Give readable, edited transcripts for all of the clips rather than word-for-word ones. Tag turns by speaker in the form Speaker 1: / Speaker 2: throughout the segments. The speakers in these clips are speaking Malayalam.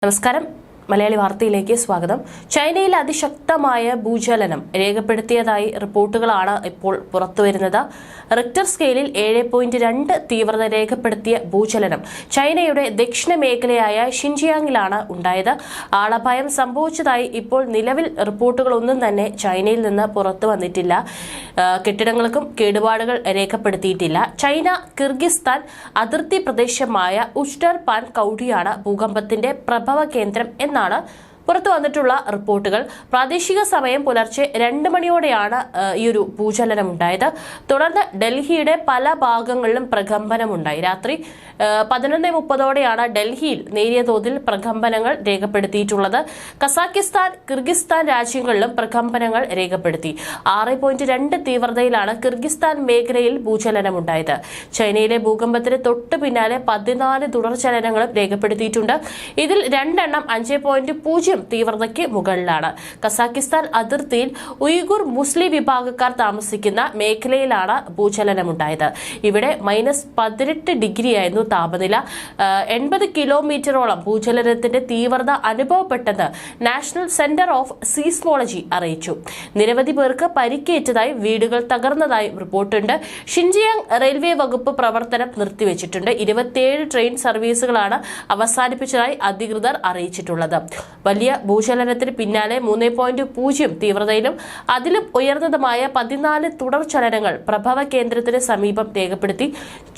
Speaker 1: നമസ്കാരം. മലയാളി വാർത്തയിലേക്ക് സ്വാഗതം. ചൈനയിൽ അതിശക്തമായ ഭൂചലനം രേഖപ്പെടുത്തിയതായി റിപ്പോർട്ടുകളാണ് ഇപ്പോൾ പുറത്തുവരുന്നത്. റിക്ടർ സ്കെയിലിൽ 7.2 തീവ്രത രേഖപ്പെടുത്തിയ ഭൂചലനം ചൈനയുടെ ദക്ഷിണ മേഖലയായ ഷിൻജിയാങ്ങിലാണ് ഉണ്ടായത്. ആളപായം സംഭവിച്ചതായി ഇപ്പോൾ നിലവിൽ റിപ്പോർട്ടുകളൊന്നും തന്നെ ചൈനയിൽ നിന്ന് പുറത്തു വന്നിട്ടില്ല. കെട്ടിടങ്ങൾക്കും കേടുപാടുകൾ രേഖപ്പെടുത്തിയിട്ടില്ല. ചൈന കിർഗിസ്ഥാൻ അതിർത്തി പ്രദേശമായ ഉസ്റ്റർപാൻ കൌഡിയാണ് ഭൂകമ്പത്തിന്റെ പ്രഭവ കേന്ദ്രം എന്നാണ് പുറത്തു വന്നിട്ടുള്ള റിപ്പോർട്ടുകൾ. പ്രാദേശിക സമയം പുലർച്ചെ 2 മണിയോടെയാണ് ഈ ഒരു ഭൂചലനം ഉണ്ടായത്. തുടർന്ന് ഡൽഹിയുടെ പല ഭാഗങ്ങളിലും പ്രകമ്പനമുണ്ടായി. രാത്രി 11:30ഓടെയാണ് ഡൽഹിയിൽ നേരിയ തോതിൽ പ്രകമ്പനങ്ങൾ രേഖപ്പെടുത്തിയിട്ടുള്ളത്. കസാക്കിസ്ഥാൻ, കിർഗിസ്ഥാൻ രാജ്യങ്ങളിലും പ്രകമ്പനങ്ങൾ രേഖപ്പെടുത്തി. 6.2 തീവ്രതയിലാണ് കിർഗിസ്ഥാൻ മേഖലയിൽ ഭൂചലനമുണ്ടായത്. ചൈനയിലെ ഭൂകമ്പത്തിന് തൊട്ടു പിന്നാലെ 14 തുടർചലനങ്ങളും രേഖപ്പെടുത്തിയിട്ടുണ്ട്. ഇതിൽ 2 എണ്ണം 5.0 തീവ്രതയ്ക്ക് മുകളിലാണ്. കസാക്കിസ്ഥാൻ അതിർത്തിയിൽ ഉയ്ഗുർ മുസ്ലിം വിഭാഗക്കാർ താമസിക്കുന്ന മേഖലയിലാണ് ഭൂചലനമുണ്ടായത്. ഇവിടെ -18 ഡിഗ്രിയായിരുന്നു താപനില. 80 കിലോമീറ്ററോളം ഭൂചലനത്തിന്റെ തീവ്രത അനുഭവപ്പെട്ടെന്ന് നാഷണൽ സെന്റർ ഓഫ് സീസ്മോളജി അറിയിച്ചു. നിരവധി പേർക്ക് പരിക്കേറ്റതായി, വീടുകൾ തകർന്നതായി റിപ്പോർട്ടുണ്ട്. ഷിൻജിയാങ് റെയിൽവേ വകുപ്പ് പ്രവർത്തനം നിർത്തിവെച്ചിട്ടുണ്ട്. 27 ട്രെയിൻ സർവീസുകളാണ് അവസാനിപ്പിച്ചതായി അധികൃതർ അറിയിച്ചിട്ടുള്ളത്. വലിയ ഭൂചലനത്തിന് പിന്നാലെ 3.0 തീവ്രതയിലും അതിലും ഉയർന്നതുമായ 14 തുടർചലനങ്ങൾ പ്രഭവ കേന്ദ്രത്തിന് സമീപം രേഖപ്പെടുത്തി.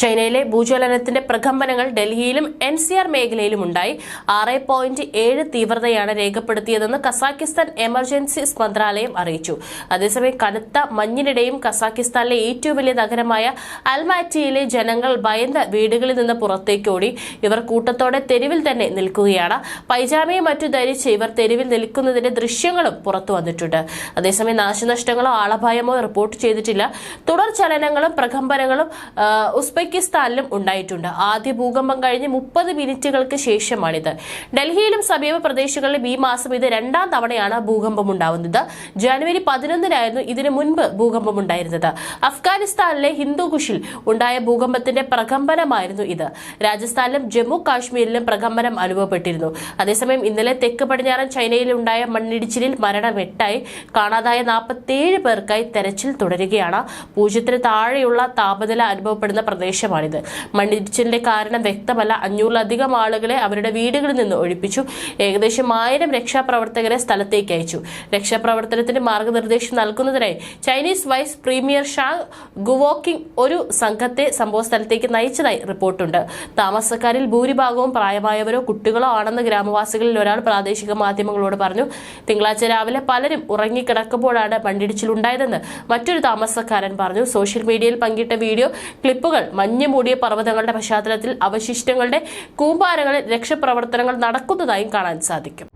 Speaker 1: ചൈനയിലെ ഭൂചലനത്തിന്റെ പ്രകമ്പനങ്ങൾ ഡൽഹിയിലും NCR മേഖലയിലും ഉണ്ടായി. 6.7 തീവ്രതയാണ് രേഖപ്പെടുത്തിയതെന്ന് കസാക്കിസ്ഥാൻ എമർജൻസി മന്ത്രാലയം അറിയിച്ചു. അതേസമയം കനത്ത മഞ്ഞിനിടെയും കസാക്കിസ്ഥാനിലെ ഏറ്റവും വലിയ നഗരമായ അൽമാറ്റിയിലെ ജനങ്ങൾ ഭയന്ന് വീടുകളിൽ നിന്ന് പുറത്തേക്കോടി. ഇവർ കൂട്ടത്തോടെ തെരുവിൽ തന്നെ നിൽക്കുകയാണ്. പൈജാമയും മറ്റു ധരിച്ച് ഇവർ തെരുവിൽ നിൽക്കുന്നതിന്റെ ദൃശ്യങ്ങളും പുറത്തു വന്നിട്ടുണ്ട്. അതേസമയം നാശനഷ്ടങ്ങളോ ആളപായമോ റിപ്പോർട്ട് ചെയ്തിട്ടില്ല. തുടർ ചലനങ്ങളും പ്രകമ്പനങ്ങളും ഉസ്ബെക്കിസ്ഥാനിലും ഉണ്ടായിട്ടുണ്ട്. ആദ്യ ഭൂകമ്പം കഴിഞ്ഞ് 30 മിനിറ്റുകൾക്ക് ശേഷമാണിത്. ഡൽഹിയിലും സമീപ പ്രദേശങ്ങളിലും ഈ മാസം ഇത് 2ാം തവണയാണ് ഭൂകമ്പം ഉണ്ടാവുന്നത്. ജനുവരി 11-നായിരുന്നു ഇതിനു മുൻപ് ഭൂകമ്പം ഉണ്ടായിരുന്നത്. അഫ്ഗാനിസ്ഥാനിലെ ഹിന്ദുകുഷിൽ ഉണ്ടായ ഭൂകമ്പത്തിന്റെ പ്രകമ്പനമായിരുന്നു ഇത്. രാജസ്ഥാനിലും ജമ്മു കാശ്മീരിലും പ്രകമ്പനം അനുഭവപ്പെട്ടിരുന്നു. അതേസമയം ഇന്നലെ തെക്ക് പടിഞ്ഞാറൻ ചൈനയിലുണ്ടായ മണ്ണിടിച്ചിലിൽ മരണം 8ആയി. കാണാതായ 47 പേർക്കായി തെരച്ചിൽ തുടരുകയാണ്. 0-ന് താഴെയുള്ള താപനില അനുഭവപ്പെടുന്ന പ്രദേശമാണിത്. മണ്ണിടിച്ചിലിന്റെ കാരണം വ്യക്തമല്ല. 500-ലധികം ആളുകളെ അവരുടെ വീടുകളിൽ നിന്ന് ഒഴിപ്പിച്ചു. ഏകദേശം 1000 രക്ഷാപ്രവർത്തകരെ സ്ഥലത്തേക്ക് അയച്ചു. രക്ഷാപ്രവർത്തനത്തിന് മാർഗനിർദ്ദേശം നൽകുന്നതിനായി ചൈനീസ് വൈസ് പ്രീമിയർ ഷാങ് ഗുവോക്കിംഗ് ഒരു സംഘത്തെ സംഭവസ്ഥലത്തേക്ക് നയിച്ചതായി റിപ്പോർട്ടുണ്ട്. താമസക്കാരിൽ ഭൂരിഭാഗവും പ്രായമായവരോ കുട്ടികളോ ആണെന്ന് ഗ്രാമവാസികളിൽ ഒരാൾ പ്രാദേശിക മാധ്യമങ്ങളോട് പറഞ്ഞു. തിങ്കളാഴ്ച രാവിലെ പലരും ഉറങ്ങിക്കിടക്കുമ്പോഴാണ് മണ്ണിടിച്ചിലുണ്ടായതെന്ന് മറ്റൊരു താമസക്കാരൻ പറഞ്ഞു. സോഷ്യൽ മീഡിയയിൽ പങ്കിട്ട വീഡിയോ ക്ലിപ്പുകൾ മഞ്ഞ് മൂടിയ പർവ്വതങ്ങളുടെ പശ്ചാത്തലത്തിൽ അവശിഷ്ടങ്ങളുടെ കൂമ്പാരങ്ങളിൽ രക്ഷാപ്രവർത്തനങ്ങൾ നടക്കുന്നതായും കാണാൻ സാധിക്കും.